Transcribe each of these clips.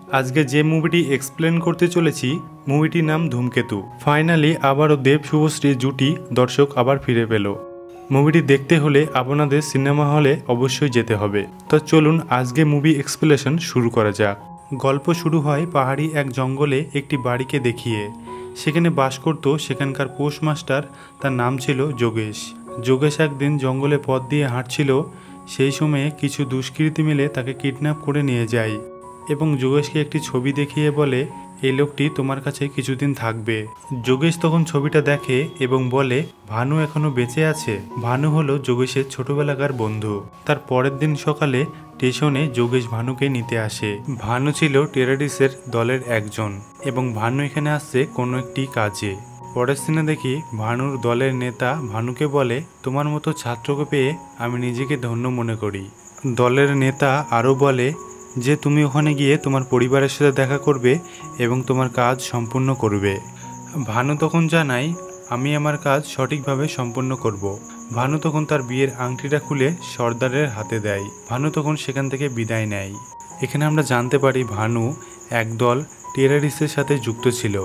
আজকে যে মুভিটি এক্সপ্লেন করতে চলেছি মুভিটির নাম ধূমকেতু। ফাইনালি আবারও দেব শুভশ্রী জুটি দর্শক আবার ফিরে পেল। মুভিটি দেখতে হলে আপনাদের সিনেমা হলে অবশ্যই যেতে হবে। তো চলুন আজকে মুভি এক্সপ্লেনেশন শুরু করা যাক। গল্প শুরু হয় পাহাড়ি এক জঙ্গলে একটি বাড়িকে দেখিয়ে। সেখানে বাস করত সেখানকার পোস্টমাস্টার, তার নাম ছিল যোগেশ। যোগেশ একদিন জঙ্গলে পথ দিয়ে হাঁটছিল, সেই সময়ে কিছু দুষ্কৃতী মিলে তাকে কিডন্যাপ করে নিয়ে যায় এবং যোগেশকে একটি ছবি দেখিয়ে বলে, এই লোকটি তোমার কাছে কিছুদিন থাকবে। যোগেশ তখন ছবিটা দেখে এবং বলে, ভানু এখনো বেঁচে আছে। ভানু হলো যোগেশের ছোটবেলাকার বন্ধু। তার পরের দিন সকালে স্টেশনে যোগেশ ভানুকে নিতে আসে। ভানু ছিল টেরারিস্টের দলের একজন এবং ভানু এখানে আসছে কোনো একটি কাজে। পরের সিনে দেখি ভানুর দলের নেতা ভানুকে বলে, তোমার মতো ছাত্রকে পেয়ে আমি নিজেকে ধন্য মনে করি। দলের নেতা আরও বলে যে তুমি ওখানে গিয়ে তোমার পরিবারের সাথে দেখা করবে এবং তোমার কাজ সম্পূর্ণ করবে। ভানু তখন জানায়, আমি আমার কাজ সঠিকভাবে সম্পন্ন করব। ভানু তখন তার বিয়ের আংটিটা খুলে সর্দারের হাতে দেয়। ভানু তখন সেখান থেকে বিদায় নেয়। এখানে আমরা জানতে পারি ভানু একদল টেরারিস্টের সাথে যুক্ত ছিল।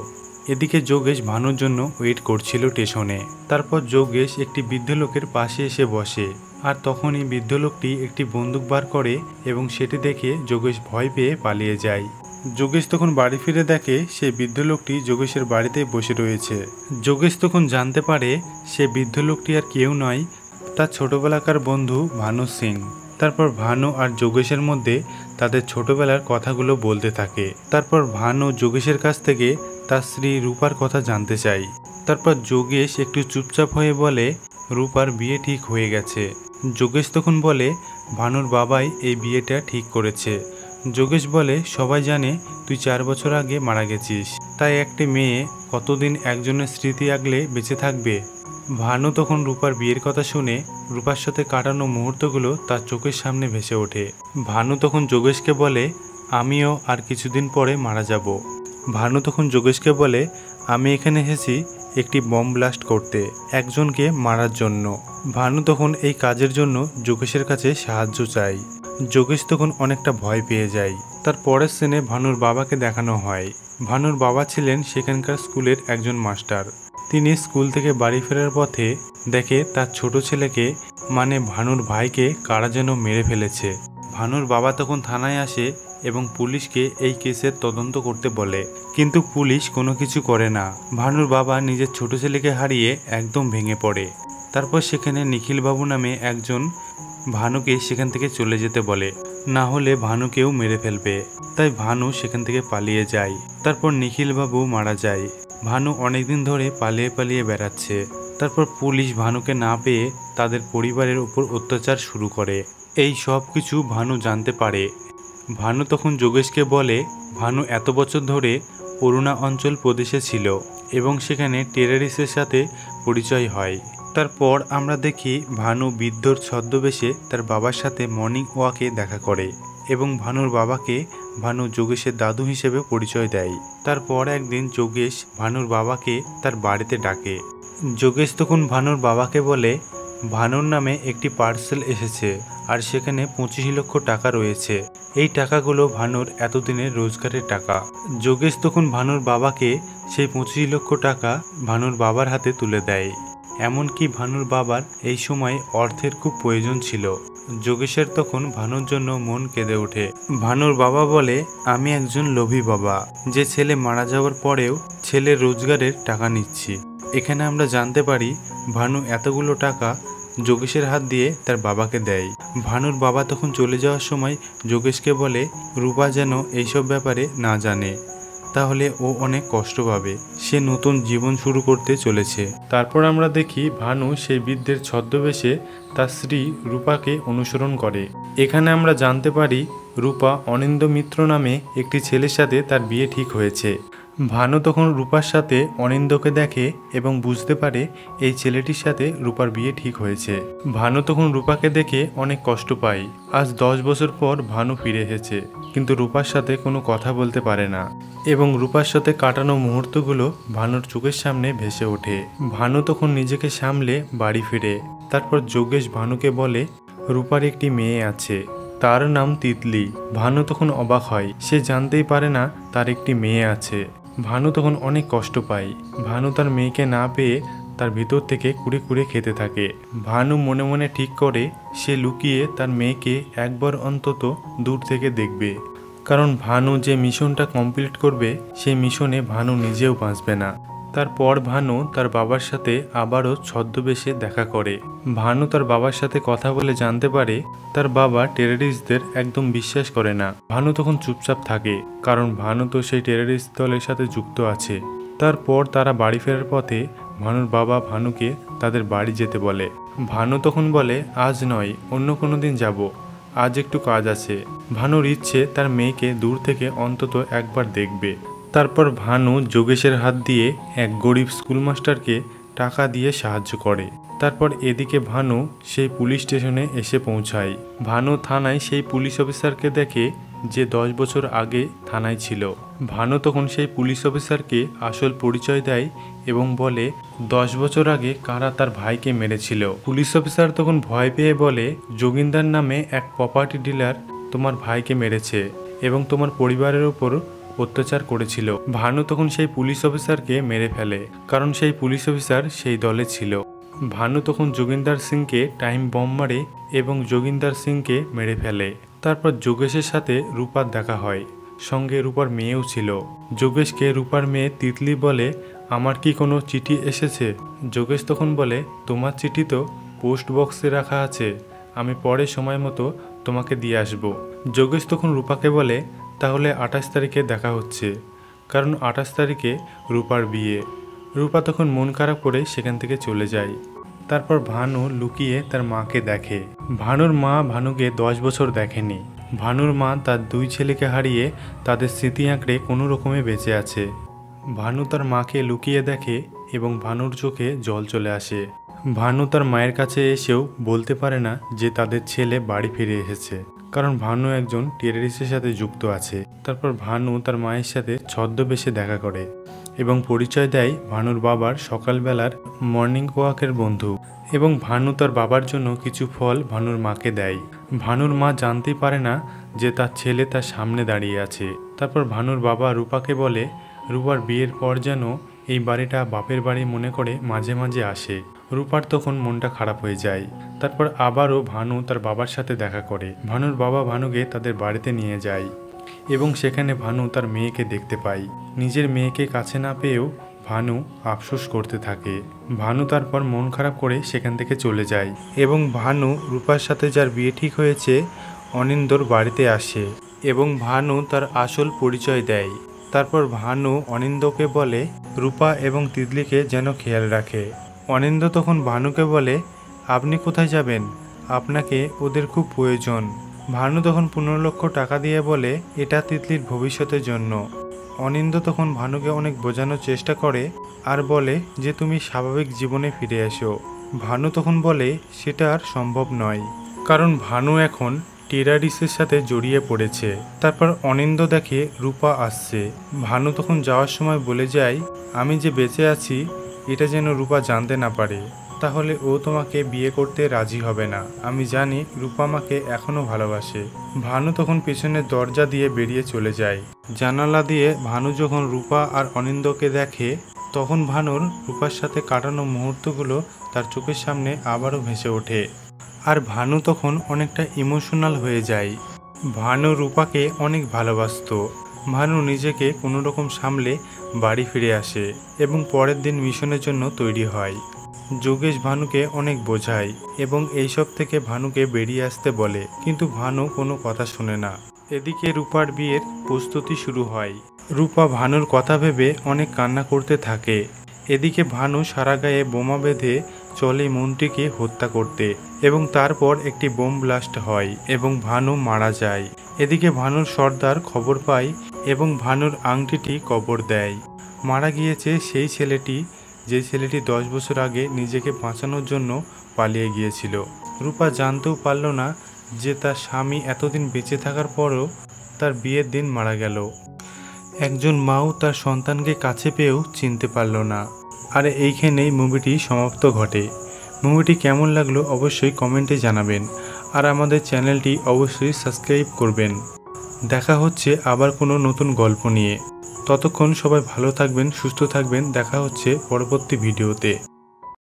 এদিকে যোগেশ ভানুর জন্য ওয়েট করছিল স্টেশনে। তারপর যোগেশ একটি বৃদ্ধ লোকের পাশে এসে বসে, আর তখনই বৃদ্ধ লোকটি একটি বন্দুক বার করে এবং সেটি দেখে যোগেশ ভয় পেয়ে পালিয়ে যায়। যোগেশ তখন বাড়ি ফিরে দেখে সেই বৃদ্ধ লোকটি যোগেশের বাড়িতে বসে রয়েছে। যোগেশ তখন জানতে পারে সে বৃদ্ধ লোকটি আর কেউ নয়, তার ছোটবেলাকার বন্ধু ভানু সিং। তারপর ভানু আর যোগেশের মধ্যে তাদের ছোটবেলার কথাগুলো বলতে থাকে। তারপর ভানু যোগেশের কাছ থেকে তার স্ত্রী রূপার কথা জানতে চায়। তারপর যোগেশ একটু চুপচাপ হয়ে বলে, রূপার বিয়ে ঠিক হয়ে গেছে। যোগেশ তখন বলে, ভানুর বাবাই এই বিয়েটা ঠিক করেছে। যোগেশ বলে, সবাই জানে তুই 4 বছর আগে মারা গেছিস, তাই একটি মেয়ে কতদিন একজনের স্মৃতি আগলে বেঁচে থাকবে। ভানু তখন রূপার বিয়ের কথা শুনে রূপার সাথে কাটানো মুহূর্তগুলো তার চোখের সামনে ভেসে ওঠে। ভানু তখন যোগেশকে বলে, আমিও আর কিছুদিন পরে মারা যাব। ভানু তখন যোগেশকে বলে, আমি এখানে এসেছি একটি বম ব্লাস্ট করতে, একজনকে মারার জন্য। ভানু তখন এই কাজের জন্য যোগেশের কাছে সাহায্য চায়। যোগেশ তখন অনেকটা ভয় পেয়ে যায়। তার পরের সিনে ভানুর বাবাকে দেখানো হয়। ভানুর বাবা ছিলেন সেখানকার স্কুলের একজন মাস্টার। তিনি স্কুল থেকে বাড়ি ফেরার পথে দেখে তার ছোট ছেলেকে, মানে ভানুর ভাইকে কারা যেন মেরে ফেলেছে। ভানুর বাবা তখন থানায় আসে এবং পুলিশকে এই কেসের তদন্ত করতে বলে, কিন্তু পুলিশ কোনো কিছু করে না। ভানুর বাবা নিজের ছোট ছেলেকে হারিয়ে একদম ভেঙে পড়ে। তারপর সেখানে নিখিলবাবু নামে একজন ভানুকে সেখান থেকে চলে যেতে বলে, না হলে ভানুকেও মেরে ফেলবে। তাই ভানু সেখান থেকে পালিয়ে যায়। তারপর নিখিলবাবু মারা যায়। ভানু অনেকদিন ধরে পালিয়ে পালিয়ে বেড়াচ্ছে। তারপর পুলিশ ভানুকে না পেয়ে তাদের পরিবারের উপর অত্যাচার শুরু করে। এই সব কিছু ভানু জানতে পারে। ভানু তখন যোগেশকে বলে, ভানু এত বছর ধরে অরুণা অঞ্চল প্রদেশে ছিল এবং সেখানে টেরারিস্টের সাথে পরিচয় হয়। তারপর আমরা দেখি ভানু বৃদ্ধর ছদ্মবেশে তার বাবার সাথে মর্নিং ওয়াকে দেখা করে এবং ভানুর বাবাকে ভানু যোগেশের দাদু হিসেবে পরিচয় দেয়। তারপর একদিন যোগেশ ভানুর বাবাকে তার বাড়িতে ডাকে। যোগেশ তখন ভানুর বাবাকে বলে, ভানুর নামে একটি পার্সেল এসেছে আর সেখানে 25 লক্ষ টাকা রয়েছে। এই টাকাগুলো ভানুর এতদিনের রোজগারের টাকা। যোগেশ তখন ভানুর বাবাকে সেই 25 লক্ষ টাকা ভানুর বাবার হাতে তুলে দেয়। এমনকি ভানুর বাবার এই সময় অর্থের খুব প্রয়োজন ছিল। যোগেশের তখন ভানুর জন্য মন কেঁদে ওঠে। ভানুর বাবা বলে, আমি একজন লোভী বাবা, যে ছেলে মারা যাওয়ার পরেও ছেলের রোজগারের টাকা নিচ্ছি। এখানে আমরা জানতে পারি ভানু এতগুলো টাকা যোগেশের হাত দিয়ে তার বাবাকে দেয়। ভানুর বাবা তখন চলে যাওয়ার সময় যোগেশকে বলে, রূপা যেন এইসব ব্যাপারে না জানে, তাহলে ও অনেক কষ্ট পাবে। সে নতুন জীবন শুরু করতে চলেছে। তারপর আমরা দেখি ভানু সেই বৃদ্ধের ছদ্মবেশে তার স্ত্রী রূপাকে অনুসরণ করে। এখানে আমরা জানতে পারি রূপা অনিন্দ মিত্র নামে একটি ছেলের সাথে তার বিয়ে ঠিক হয়েছে। ভানু তখন রূপার সাথে অনিন্দকে দেখে এবং বুঝতে পারে এই ছেলেটির সাথে রূপার বিয়ে ঠিক হয়েছে। ভানু তখন রূপাকে দেখে অনেক কষ্ট পায়। আজ 10 বছর পর ভানু ফিরে এসেছে, কিন্তু রূপার সাথে কোনো কথা বলতে পারে না এবং রূপার সাথে কাটানো মুহূর্তগুলো ভানুর চোখের সামনে ভেসে ওঠে। ভানু তখন নিজেকে সামলে বাড়ি ফিরে। তারপর যোগেশ ভানুকে বলে, রূপার একটি মেয়ে আছে, তার নাম তিতলি। ভানু তখন অবাক হয়, সে জানতেই পারে না তার একটি মেয়ে আছে। ভানু তখন অনেক কষ্ট পায়। ভানু তার মেয়েকে না পেয়ে তার ভিতর থেকে কুড়ে কুড়ে খেতে থাকে। ভানু মনে মনে ঠিক করে সে লুকিয়ে তার মেয়েকে একবার অন্তত দূর থেকে দেখবে, কারণ ভানু যে মিশনটা কমপ্লিট করবে সেই মিশনে ভানু নিজেও বাঁচবে না। তারপর ভানু তার বাবার সাথে আবারও ছদ্মবেশে দেখা করে। ভানু তার বাবার সাথে কথা বলে জানতে পারে তার বাবা টেররিস্টদের একদম বিশ্বাস করে না। ভানু তখন চুপচাপ থাকে, কারণ ভানু তো সেই টেররিস্ট দলের সাথে যুক্ত আছে। তারপর তারা বাড়ি ফেরার পথে ভানুর বাবা ভানুকে তাদের বাড়ি যেতে বলে। ভানু তখন বলে, আজ নয়, অন্য কোনো দিন যাব, আজ একটু কাজ আছে। ভানুর ইচ্ছে তার মেয়েকে দূর থেকে অন্তত একবার দেখবে। তারপর ভানু যোগেশের হাত দিয়ে এক গরিব স্কুল মাস্টারকে টাকা দিয়ে সাহায্য করে। তারপর এদিকে ভানু সেই পুলিশ স্টেশনে এসে পৌঁছায়। ভানু থানায় সেই পুলিশ অফিসারকে দেখে যে 10 বছর আগে থানায় ছিল। ভানু তখন সেই পুলিশ অফিসারকে আসল পরিচয় দেয় এবং বলে 10 বছর আগে কারা তার ভাইকে মেরেছিল। পুলিশ অফিসার তখন ভয় পেয়ে বলে, যোগিন্দার নামে এক প্রপার্টি ডিলার তোমার ভাইকে মেরেছে এবং তোমার পরিবারের উপর অত্যাচার করেছিল। ভানু তখন সেই পুলিশ অফিসারকে মেরে ফেলে, কারণ সেই পুলিশ অফিসার সেই দলে ছিল। ভানু তখন যোগিন্দার সিংকে টাইম বম মারে এবং যোগিন্দার সিংকে মেরে ফেলে। তারপর যোগেশের সাথে রূপার দেখা হয়, সঙ্গে রূপার মেয়েও ছিল। যোগেশকে রূপার মেয়ে তিতলি বলে, আমার কি কোনো চিঠি এসেছে? যোগেশ তখন বলে, তোমার চিঠি তো পোস্ট বক্সে রাখা আছে, আমি পরে সময় মতো তোমাকে দিয়ে আসব। যোগেশ তখন রূপাকে বলে, তাহলে 28 তারিখে দেখা হচ্ছে, কারণ 28 তারিখে রূপার বিয়ে। রূপা তখন মন খারাপ করে সেখান থেকে চলে যায়। তারপর ভানু লুকিয়ে তার মাকে দেখে। ভানুর মা ভানুকে 10 বছর দেখেনি। ভানুর মা তার 2 ছেলেকে হারিয়ে তাদের স্মৃতি আঁকড়ে কোনো রকমে বেঁচে আছে। ভানু তার মাকে লুকিয়ে দেখে এবং ভানুর চোখে জল চলে আসে। ভানু তার মায়ের কাছে এসেও বলতে পারে না যে তাদের ছেলে বাড়ি ফিরে এসেছে, কারণ ভানু একজন টেররিস্টের সাথে যুক্ত আছে। তারপর ভানু তার মায়ের সাথে ছদ্মবেশে দেখা করে এবং পরিচয় দেয় ভানুর বাবার সকালবেলার মর্নিং ওয়াকের বন্ধু, এবং ভানু তার বাবার জন্য কিছু ফল ভানুর মাকে দেয়। ভানুর মা জানতেই পারে না যে তার ছেলে তার সামনে দাঁড়িয়ে আছে। তারপর ভানুর বাবা রূপাকে বলে, রূপার বিয়ের পর যেন এই বাড়িটা বাপের বাড়ি মনে করে মাঝে মাঝে আসে। রূপার তখন মনটা খারাপ হয়ে যায়। তারপর আবারও ভানু তার বাবার সাথে দেখা করে। ভানুর বাবা ভানুকে তাদের বাড়িতে নিয়ে যায় এবং সেখানে ভানু তার মেয়েকে দেখতে পায়। নিজের মেয়েকে কাছে না পেয়েও ভানু আফসোস করতে থাকে। ভানু তারপর মন খারাপ করে সেখান থেকে চলে যায় এবং ভানু রূপার সাথে যার বিয়ে ঠিক হয়েছে অনিন্দর বাড়িতে আসে এবং ভানু তার আসল পরিচয় দেয়। তারপর ভানু অনিন্দকে বলে রূপা এবং তিতলিকে যেন খেয়াল রাখে। অনিন্দ তখন ভানুকে বলে, আপনি কোথায় যাবেন? আপনাকে ওদের খুব প্রয়োজন। ভানু তখন 15 লক্ষ টাকা দিয়ে বলে, এটা তিতলির ভবিষ্যতের জন্য। অনিন্দ তখন ভানুকে অনেক বোঝানোর চেষ্টা করে আর বলে যে তুমি স্বাভাবিক জীবনে ফিরে এসো। ভানু তখন বলে সেটা আর সম্ভব নয়, কারণ ভানু এখন টেররিস্টের সাথে জড়িয়ে পড়েছে। তারপর অনিন্দ দেখে রূপা আসছে। ভানু তখন যাওয়ার সময় বলে যায়, আমি যে বেঁচে আছি এটা যেন রূপা জানতে না পারে, তাহলে ও তোমাকে বিয়ে করতে রাজি হবে না। আমি জানি রূপা আমাকে এখনও ভালোবাসে। ভানু তখন পেছনের দরজা দিয়ে বেরিয়ে চলে যায়। জানালা দিয়ে ভানু যখন রূপা আর অনিন্দকে দেখে তখন ভানুর রূপার সাথে কাটানো মুহূর্তগুলো তার চোখের সামনে আবারও ভেসে ওঠে আর ভানু তখন অনেকটা ইমোশনাল হয়ে যায়। ভানু রূপাকে অনেক ভালোবাসতো। ভানু নিজেকে কোনো রকম সামলে বাড়ি ফিরে আসে এবং পরের দিন মিশনের জন্য তৈরি হয়। যোগেশ ভানুকে অনেক বোঝায় এবং এইসব থেকে ভানুকে বেরিয়ে আসতে বলে, কিন্তু ভানু কোনো কথা শোনে না। এদিকে রূপার বিয়ের প্রস্তুতি শুরু হয়। রূপা ভানুর কথা ভেবে অনেক কান্না করতে থাকে। এদিকে ভানু সারা গায়ে বোমা বেঁধে চলে মন্ত্রীকে হত্যা করতে এবং তারপর একটি বোম ব্লাস্ট হয় এবং ভানু মারা যায়। এদিকে ভানুর সর্দার খবর পায় এবং ভানুর আংটিটি কবর দেয়। মারা গিয়েছে সেই ছেলেটি, যে ছেলেটি 10 বছর আগে নিজেকে বাঁচানোর জন্য পালিয়ে গিয়েছিল। রূপা জানতেও পারল না যে তার স্বামী এতদিন বেঁচে থাকার পরও তার বিয়ের দিন মারা গেল। একজন মাও তার সন্তানকে কাছে পেয়েও চিনতে পারল না। আর এইখানেই মুভিটি সমাপ্ত ঘটে। মুভিটি কেমন লাগলো অবশ্যই কমেন্টে জানাবেন। আর আমাদের চ্যানেলটি অবশ্যই সাবস্ক্রাইব করবেন। দেখা হচ্ছে আবার কোনো নতুন গল্প নিয়ে। ততক্ষণ সবাই ভালো থাকবেন, সুস্থ থাকবেন। দেখা হচ্ছে পরবর্তী ভিডিওতে।